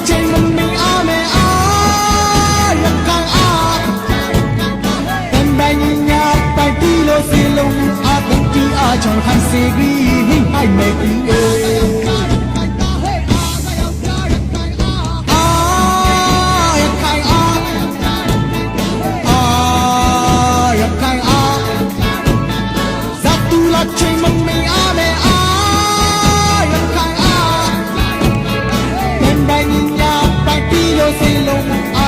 ချိန်မမီအားနဲ့အားရခိုင်အားတန်တိုင်းညာပိုက်တီလို့စီလုံးအကူတီအားချောင်းခိုင်စေကြီးဟိဟိုက်မဲ့ပြီးချိန်မမီအားနဲ့အားရခိုင်အားတန်တိုင်းညာပိုက်တီလို့စီလုံး